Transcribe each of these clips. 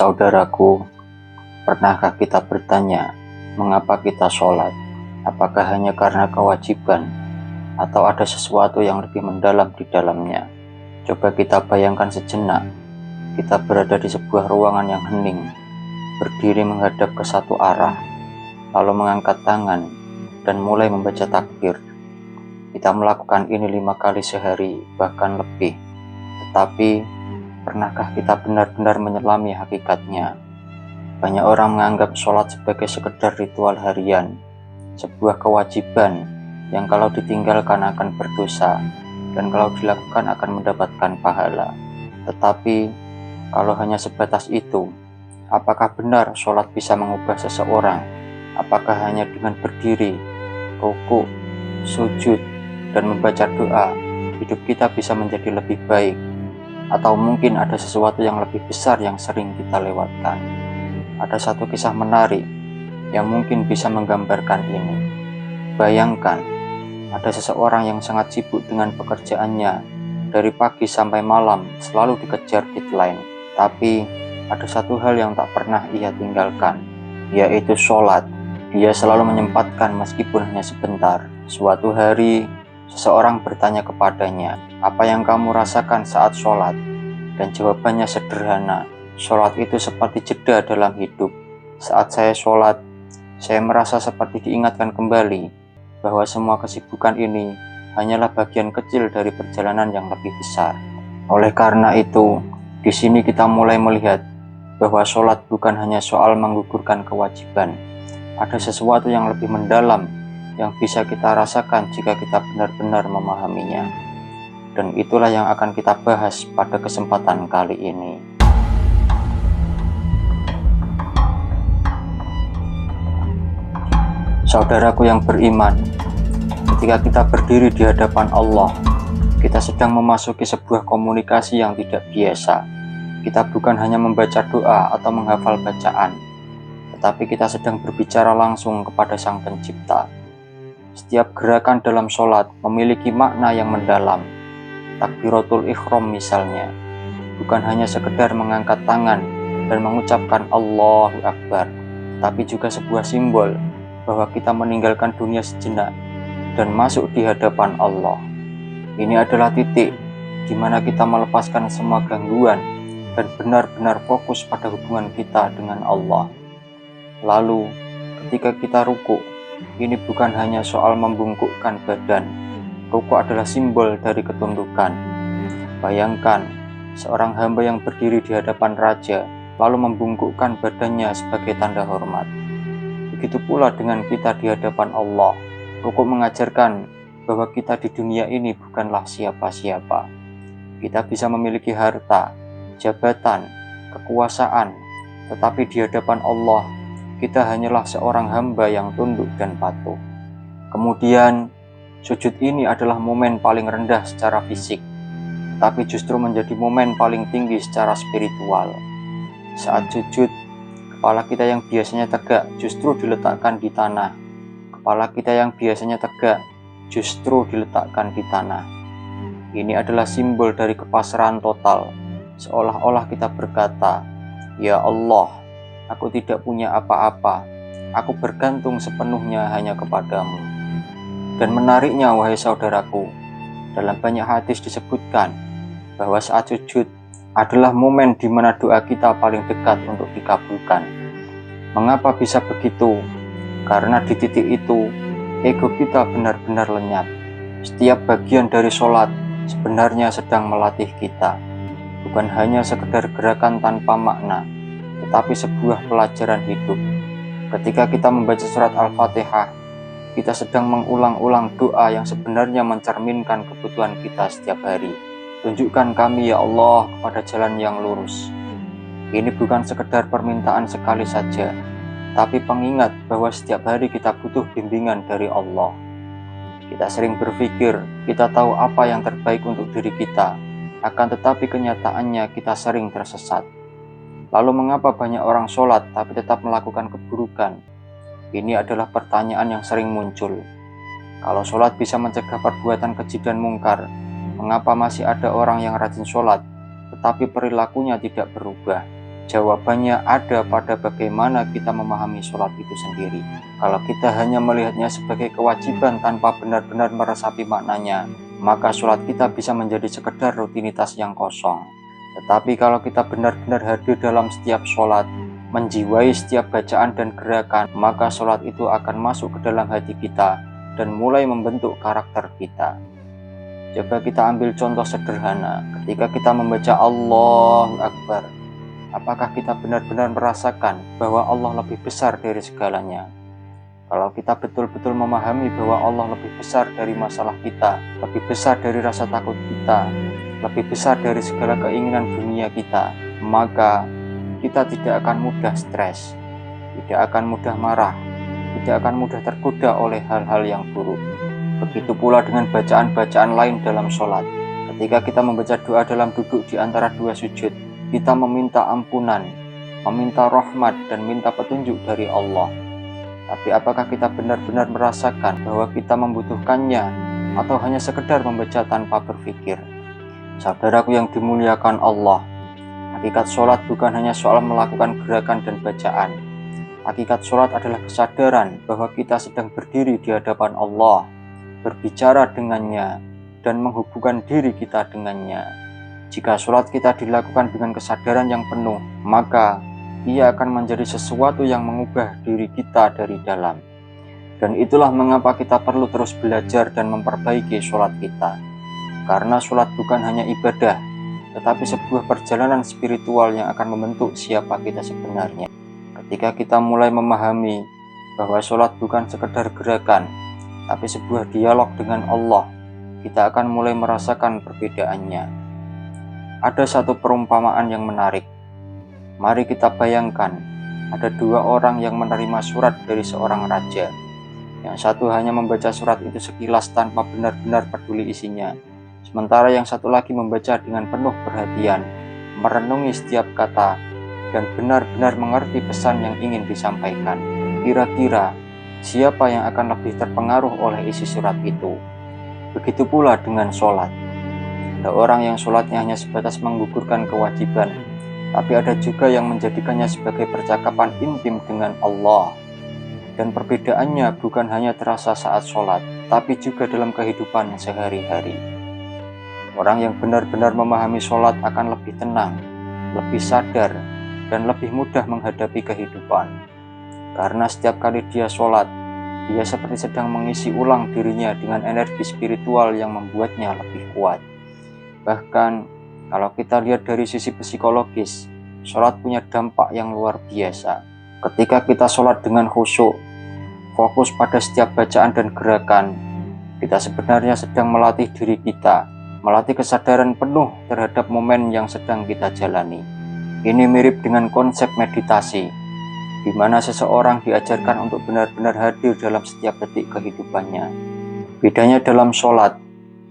Saudaraku, pernahkah kita bertanya, mengapa kita sholat? Apakah hanya karena kewajiban, atau ada sesuatu yang lebih mendalam di dalamnya? Coba kita bayangkan sejenak, kita berada di sebuah ruangan yang hening, berdiri menghadap ke satu arah, lalu mengangkat tangan, dan mulai membaca takbir. Kita melakukan ini 5 kali sehari, bahkan lebih. Tetapi, pernahkah kita benar-benar menyelami hakikatnya? Banyak orang menganggap sholat sebagai sekedar ritual harian, sebuah kewajiban yang kalau ditinggalkan akan berdosa, dan kalau dilakukan akan mendapatkan pahala. Tetapi, kalau hanya sebatas itu, apakah benar sholat bisa mengubah seseorang? Apakah hanya dengan berdiri, rukuk, sujud, dan membaca doa, hidup kita bisa menjadi lebih baik? Atau mungkin ada sesuatu yang lebih besar yang sering kita lewatkan? Ada satu kisah menarik yang mungkin bisa menggambarkan ini. Bayangkan, ada seseorang yang sangat sibuk dengan pekerjaannya, dari pagi sampai malam selalu dikejar deadline. Tapi ada satu hal yang tak pernah ia tinggalkan, yaitu sholat. Dia selalu menyempatkan meskipun hanya sebentar. Suatu hari, seseorang bertanya kepadanya, "Apa yang kamu rasakan saat sholat?" Dan jawabannya sederhana, "Sholat itu seperti jeda dalam hidup. Saat saya sholat, saya merasa seperti diingatkan kembali bahwa semua kesibukan ini hanyalah bagian kecil dari perjalanan yang lebih besar." Oleh karena itu, di sini kita mulai melihat bahwa sholat bukan hanya soal menggugurkan kewajiban. Ada sesuatu yang lebih mendalam yang bisa kita rasakan jika kita benar-benar memahaminya. Dan itulah yang akan kita bahas pada kesempatan kali ini. Saudaraku yang beriman, ketika kita berdiri di hadapan Allah, kita sedang memasuki sebuah komunikasi yang tidak biasa. Kita bukan hanya membaca doa atau menghafal bacaan, tetapi kita sedang berbicara langsung kepada Sang Pencipta. Setiap gerakan dalam sholat memiliki makna yang mendalam. Takbiratul Ihram misalnya, bukan hanya sekedar mengangkat tangan dan mengucapkan Allahu Akbar, tapi juga sebuah simbol bahwa kita meninggalkan dunia sejenak dan masuk di hadapan Allah. Ini adalah titik di mana kita melepaskan semua gangguan dan benar-benar fokus pada hubungan kita dengan Allah. Lalu, ketika kita rukuk, ini bukan hanya soal membungkukkan badan. Rukuk adalah simbol dari ketundukan. Bayangkan, seorang hamba yang berdiri di hadapan raja, lalu membungkukkan badannya sebagai tanda hormat. Begitu pula dengan kita di hadapan Allah. Rukuk mengajarkan bahwa kita di dunia ini bukanlah siapa-siapa. Kita bisa memiliki harta, jabatan, kekuasaan, tetapi di hadapan Allah, kita hanyalah seorang hamba yang tunduk dan patuh. Kemudian, sujud ini adalah momen paling rendah secara fisik, tapi justru menjadi momen paling tinggi secara spiritual. Saat sujud, kepala kita yang biasanya tegak justru diletakkan di tanah. Kepala kita yang biasanya tegak justru diletakkan di tanah. Ini adalah simbol dari kepasrahan total, seolah-olah kita berkata, "Ya Allah, aku tidak punya apa-apa. Aku bergantung sepenuhnya hanya kepadamu." Dan menariknya, wahai saudaraku, dalam banyak hadis disebutkan bahwa saat sujud adalah momen di mana doa kita paling dekat untuk dikabulkan. Mengapa bisa begitu? Karena di titik itu, ego kita benar-benar lenyap. Setiap bagian dari sholat sebenarnya sedang melatih kita. Bukan hanya sekedar gerakan tanpa makna, tetapi sebuah pelajaran hidup. Ketika kita membaca surat Al-Fatihah, kita sedang mengulang-ulang doa yang sebenarnya mencerminkan kebutuhan kita setiap hari. Tunjukkan kami ya Allah kepada jalan yang lurus. Ini bukan sekedar permintaan sekali saja, tapi pengingat bahwa setiap hari kita butuh bimbingan dari Allah. Kita sering berpikir kita tahu apa yang terbaik untuk diri kita, akan tetapi kenyataannya kita sering tersesat. Lalu mengapa banyak orang sholat tapi tetap melakukan keburukan? Ini adalah pertanyaan yang sering muncul. Kalau sholat bisa mencegah perbuatan keji dan mungkar, mengapa masih ada orang yang rajin sholat, tetapi perilakunya tidak berubah? Jawabannya ada pada bagaimana kita memahami sholat itu sendiri. Kalau kita hanya melihatnya sebagai kewajiban tanpa benar-benar meresapi maknanya, maka sholat kita bisa menjadi sekedar rutinitas yang kosong. Tetapi kalau kita benar-benar hadir dalam setiap sholat, menjiwai setiap bacaan dan gerakan, maka sholat itu akan masuk ke dalam hati kita dan mulai membentuk karakter kita. Coba kita ambil contoh sederhana, ketika kita membaca Allahu Akbar, apakah kita benar-benar merasakan bahwa Allah lebih besar dari segalanya? Kalau kita betul-betul memahami bahwa Allah lebih besar dari masalah kita, lebih besar dari rasa takut kita, lebih besar dari segala keinginan dunia kita, maka kita tidak akan mudah stres, tidak akan mudah marah, tidak akan mudah tergoda oleh hal-hal yang buruk. Begitu pula dengan bacaan-bacaan lain dalam sholat. Ketika kita membaca doa dalam duduk di antara dua sujud, kita meminta ampunan, meminta rahmat, dan minta petunjuk dari Allah. Tapi apakah kita benar-benar merasakan bahwa kita membutuhkannya, atau hanya sekedar membaca tanpa berpikir? Saudaraku yang dimuliakan Allah, hakikat sholat bukan hanya soal melakukan gerakan dan bacaan. Hakikat sholat adalah kesadaran bahwa kita sedang berdiri di hadapan Allah, berbicara dengannya, dan menghubungkan diri kita dengannya. Jika sholat kita dilakukan dengan kesadaran yang penuh, maka ia akan menjadi sesuatu yang mengubah diri kita dari dalam. Dan itulah mengapa kita perlu terus belajar dan memperbaiki sholat kita. Karena sholat bukan hanya ibadah, tetapi sebuah perjalanan spiritual yang akan membentuk siapa kita sebenarnya. Ketika kita mulai memahami bahwa sholat bukan sekedar gerakan, tapi sebuah dialog dengan Allah, kita akan mulai merasakan perbedaannya. Ada satu perumpamaan yang menarik. Mari kita bayangkan, ada dua orang yang menerima surat dari seorang raja. Yang satu hanya membaca surat itu sekilas tanpa benar-benar peduli isinya. Sementara yang satu lagi membaca dengan penuh perhatian, merenungi setiap kata, dan benar-benar mengerti pesan yang ingin disampaikan. Kira-kira, siapa yang akan lebih terpengaruh oleh isi surat itu? Begitu pula dengan sholat. Ada orang yang sholatnya hanya sebatas menggugurkan kewajiban, tapi ada juga yang menjadikannya sebagai percakapan intim dengan Allah. Dan perbedaannya bukan hanya terasa saat sholat, tapi juga dalam kehidupan sehari-hari. Orang yang benar-benar memahami sholat akan lebih tenang, lebih sadar, dan lebih mudah menghadapi kehidupan. Karena setiap kali dia sholat, dia seperti sedang mengisi ulang dirinya dengan energi spiritual yang membuatnya lebih kuat. Bahkan, kalau kita lihat dari sisi psikologis, sholat punya dampak yang luar biasa. Ketika kita sholat dengan khusyuk, fokus pada setiap bacaan dan gerakan, kita sebenarnya sedang melatih diri kita, melatih kesadaran penuh terhadap momen yang sedang kita jalani. Ini mirip dengan konsep meditasi, di mana seseorang diajarkan untuk benar-benar hadir dalam setiap detik kehidupannya. Bedanya dalam sholat,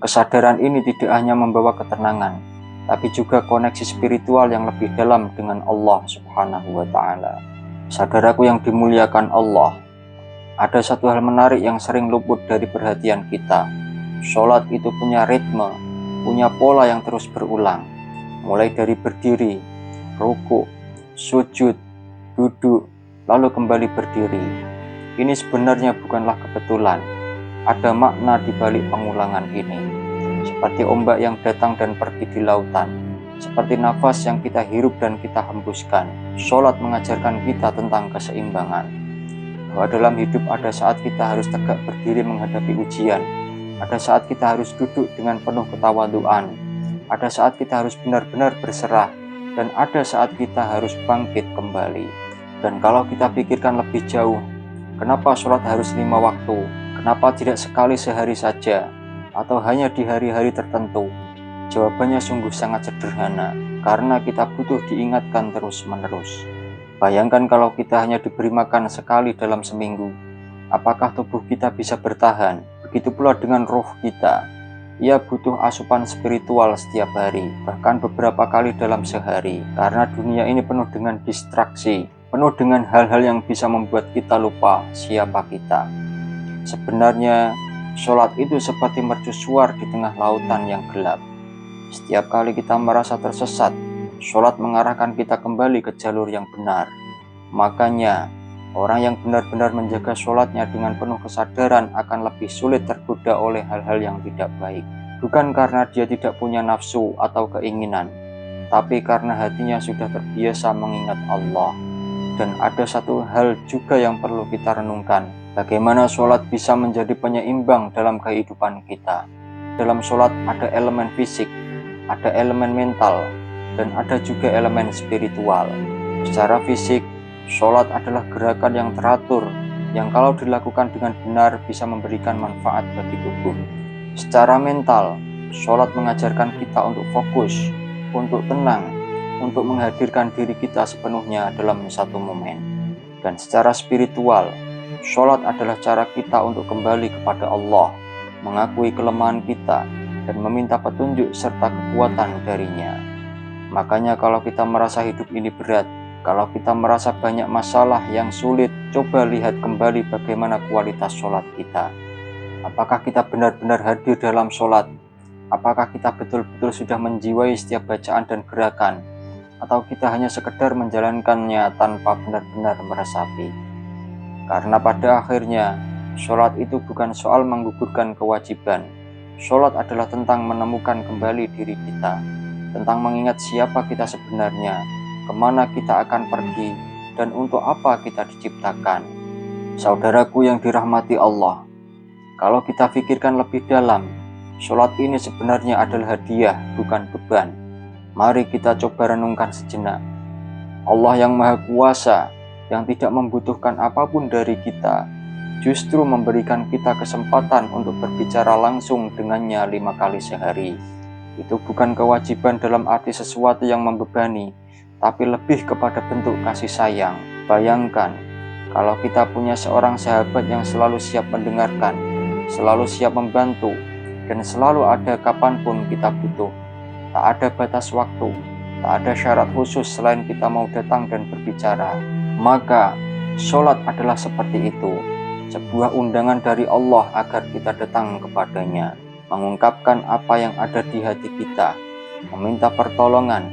kesadaran ini tidak hanya membawa ketenangan, tapi juga koneksi spiritual yang lebih dalam dengan Allah Subhanahu wa Ta'ala. Saudaraku yang dimuliakan Allah, ada satu hal menarik yang sering luput dari perhatian kita. Sholat itu punya ritme, punya pola yang terus berulang, mulai dari berdiri, ruku, sujud, duduk, lalu kembali berdiri. Ini sebenarnya bukanlah kebetulan. Ada makna di balik pengulangan ini, seperti ombak yang datang dan pergi di lautan, seperti nafas yang kita hirup dan kita hembuskan. Sholat mengajarkan kita tentang keseimbangan, bahwa dalam hidup ada saat kita harus tegak berdiri menghadapi ujian, ada saat kita harus duduk dengan penuh ketawaduan, ada saat kita harus benar-benar berserah, dan ada saat kita harus bangkit kembali. Dan kalau kita pikirkan lebih jauh, kenapa sholat harus 5 waktu? Kenapa tidak sekali sehari saja, atau hanya di hari-hari tertentu? Jawabannya sungguh sangat sederhana, karena kita butuh diingatkan terus-menerus. Bayangkan kalau kita hanya diberi makan sekali dalam seminggu, apakah tubuh kita bisa bertahan? Begitu pula dengan roh kita. Ia butuh asupan spiritual setiap hari, bahkan beberapa kali dalam sehari, karena dunia ini penuh dengan distraksi, penuh dengan hal-hal yang bisa membuat kita lupa siapa kita. Sebenarnya, sholat itu seperti mercusuar di tengah lautan yang gelap. Setiap kali kita merasa tersesat, Sholat mengarahkan kita kembali ke jalur yang benar. Makanya, orang yang benar-benar menjaga sholatnya dengan penuh kesadaran akan lebih sulit tergoda oleh hal-hal yang tidak baik. Bukan karena dia tidak punya nafsu atau keinginan, tapi karena hatinya sudah terbiasa mengingat Allah. Dan ada satu hal juga yang perlu kita renungkan, bagaimana sholat bisa menjadi penyeimbang dalam kehidupan kita. Dalam sholat ada elemen fisik, ada elemen mental, dan ada juga elemen spiritual. Secara fisik, sholat adalah gerakan yang teratur, yang kalau dilakukan dengan benar bisa memberikan manfaat bagi tubuh. Secara mental, sholat mengajarkan kita untuk fokus, untuk tenang, untuk menghadirkan diri kita sepenuhnya dalam satu momen. Dan secara spiritual, sholat adalah cara kita untuk kembali kepada Allah, mengakui kelemahan kita, dan meminta petunjuk serta kekuatan darinya. Makanya kalau kita merasa hidup ini berat, kalau kita merasa banyak masalah yang sulit, coba lihat kembali bagaimana kualitas sholat kita. Apakah kita benar-benar hadir dalam sholat? Apakah kita betul-betul sudah menjiwai setiap bacaan dan gerakan? Atau kita hanya sekedar menjalankannya tanpa benar-benar meresapi? Karena pada akhirnya, sholat itu bukan soal menggugurkan kewajiban. Sholat adalah tentang menemukan kembali diri kita, tentang mengingat siapa kita sebenarnya, kemana kita akan pergi, dan untuk apa kita diciptakan. Saudaraku yang dirahmati Allah, kalau kita pikirkan lebih dalam, sholat ini sebenarnya adalah hadiah, bukan beban. Mari kita coba renungkan sejenak. Allah yang Maha Kuasa, yang tidak membutuhkan apapun dari kita, justru memberikan kita kesempatan untuk berbicara langsung dengannya 5 kali sehari. Itu bukan kewajiban dalam arti sesuatu yang membebani, tapi lebih kepada bentuk kasih sayang. Bayangkan, kalau kita punya seorang sahabat yang selalu siap mendengarkan, selalu siap membantu, dan selalu ada kapanpun kita butuh. Tak ada batas waktu, tak ada syarat khusus selain kita mau datang dan berbicara. Maka, sholat adalah seperti itu, sebuah undangan dari Allah agar kita datang kepadanya, mengungkapkan apa yang ada di hati kita, meminta pertolongan,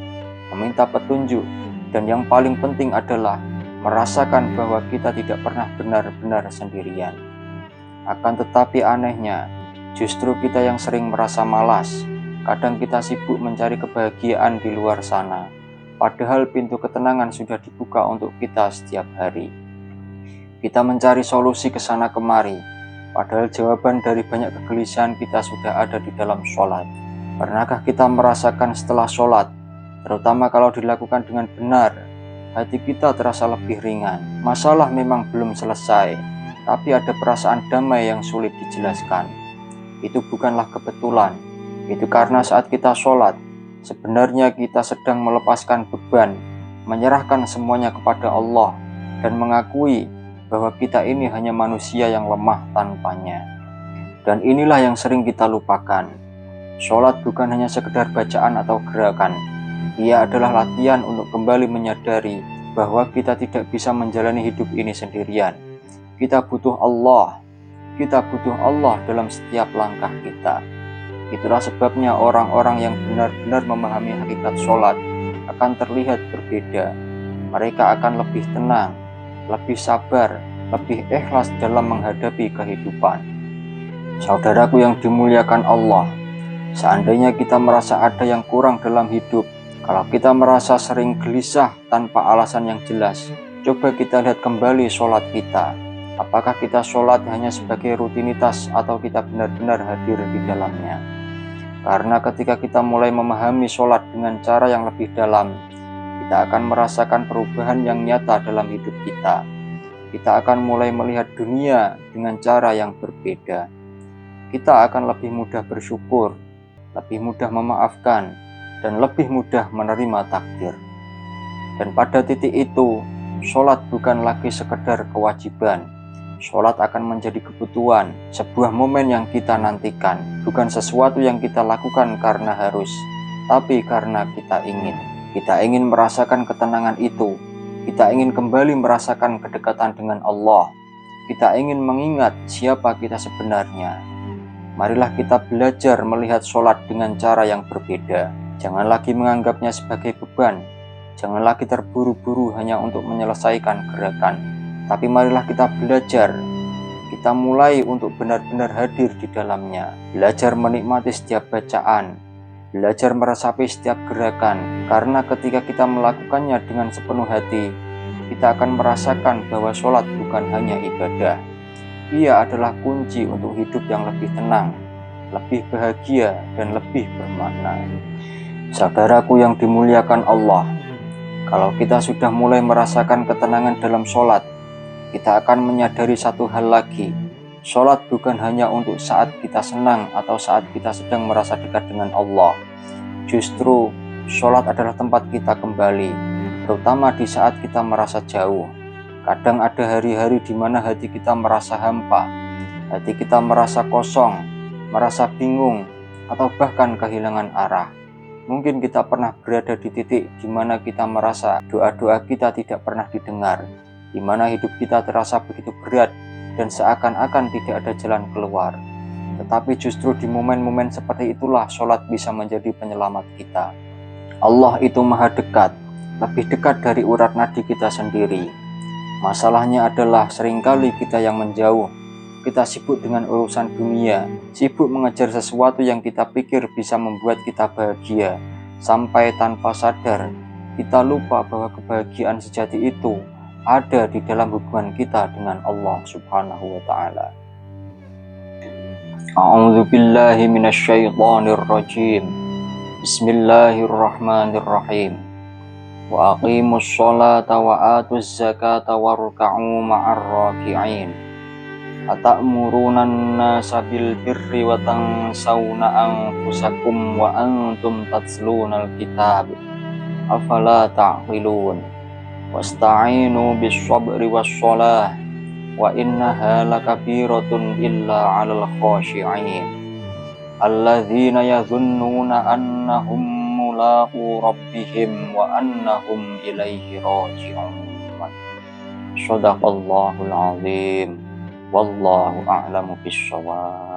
meminta petunjuk, dan yang paling penting adalah merasakan bahwa kita tidak pernah benar-benar sendirian. Akan tetapi anehnya, justru kita yang sering merasa malas. Kadang kita sibuk mencari kebahagiaan di luar sana, padahal pintu ketenangan sudah dibuka untuk kita setiap hari. Kita mencari solusi ke sana kemari, padahal jawaban dari banyak kegelisahan kita sudah ada di dalam sholat. Pernahkah kita merasakan setelah sholat, terutama kalau dilakukan dengan benar, hati kita terasa lebih ringan? Masalah memang belum selesai, tapi ada perasaan damai yang sulit dijelaskan. Itu bukanlah kebetulan. Itu karena saat kita sholat, sebenarnya kita sedang melepaskan beban, menyerahkan semuanya kepada Allah, dan mengakui bahwa kita ini hanya manusia yang lemah tanpanya. Dan inilah yang sering kita lupakan. Sholat bukan hanya sekedar bacaan atau gerakan. Ia adalah latihan untuk kembali menyadari bahwa kita tidak bisa menjalani hidup ini sendirian. Kita butuh Allah. Kita butuh Allah dalam setiap langkah kita. Itulah sebabnya orang-orang yang benar-benar memahami hakikat sholat akan terlihat berbeda. Mereka akan lebih tenang, lebih sabar, lebih ikhlas dalam menghadapi kehidupan. Saudaraku yang dimuliakan Allah, seandainya kita merasa ada yang kurang dalam hidup, kalau kita merasa sering gelisah tanpa alasan yang jelas, coba kita lihat kembali sholat kita. Apakah kita sholat hanya sebagai rutinitas atau kita benar-benar hadir di dalamnya? Karena ketika kita mulai memahami sholat dengan cara yang lebih dalam, kita akan merasakan perubahan yang nyata dalam hidup kita. Kita akan mulai melihat dunia dengan cara yang berbeda. Kita akan lebih mudah bersyukur, lebih mudah memaafkan, dan lebih mudah menerima takdir. Dan pada titik itu, sholat bukan lagi sekedar kewajiban. Sholat akan menjadi kebutuhan, sebuah momen yang kita nantikan, bukan sesuatu yang kita lakukan karena harus, tapi karena kita ingin. Kita ingin merasakan ketenangan itu, kita ingin kembali merasakan kedekatan dengan Allah, kita ingin mengingat siapa kita sebenarnya. Marilah kita belajar melihat sholat dengan cara yang berbeda. Jangan lagi menganggapnya sebagai beban. Jangan lagi terburu-buru hanya untuk menyelesaikan gerakan. Tapi marilah kita belajar. Kita mulai untuk benar-benar hadir di dalamnya. Belajar menikmati setiap bacaan. Belajar meresapi setiap gerakan. Karena ketika kita melakukannya dengan sepenuh hati, kita akan merasakan bahwa sholat bukan hanya ibadah. Ia adalah kunci untuk hidup yang lebih tenang, lebih bahagia, dan lebih bermakna. Saudaraku yang dimuliakan Allah, kalau kita sudah mulai merasakan ketenangan dalam sholat, kita akan menyadari satu hal lagi. Sholat bukan hanya untuk saat kita senang atau saat kita sedang merasa dekat dengan Allah. Justru, sholat adalah tempat kita kembali, terutama di saat kita merasa jauh. Kadang ada hari-hari di mana hati kita merasa hampa, hati kita merasa kosong, merasa bingung, atau bahkan kehilangan arah. Mungkin kita pernah berada di titik di mana kita merasa doa-doa kita tidak pernah didengar, di mana hidup kita terasa begitu berat dan seakan-akan tidak ada jalan keluar. Tetapi justru di momen-momen seperti itulah sholat bisa menjadi penyelamat kita. Allah itu maha dekat, lebih dekat dari urat nadi kita sendiri. Masalahnya adalah seringkali kita yang menjauh. Kita sibuk dengan urusan dunia, sibuk mengejar sesuatu yang kita pikir bisa membuat kita bahagia. Sampai tanpa sadar, kita lupa bahwa kebahagiaan sejati itu ada di dalam hubungan kita dengan Allah Subhanahu wa Ta'ala. A'udzu billahi minasyaitonir rajim. Bismillahirrahmanirrahim. Wa aqimus sholata wa atuz zakata warka'u ma'ar raki'in. Atamuruna an-nasa bil birri wa tansawna anfusakum wa antum tatlunal kitab afala ta'qilun wasta'inu bis sabri was shalah wa innaha lakabiratun illa 'alal khashi'in alladzina yadhunnuna annahum mulaqu rabbihim wa annahum ilaihi raji'un. Shadaqallahul azim. Wallahu a'lamu bishawab.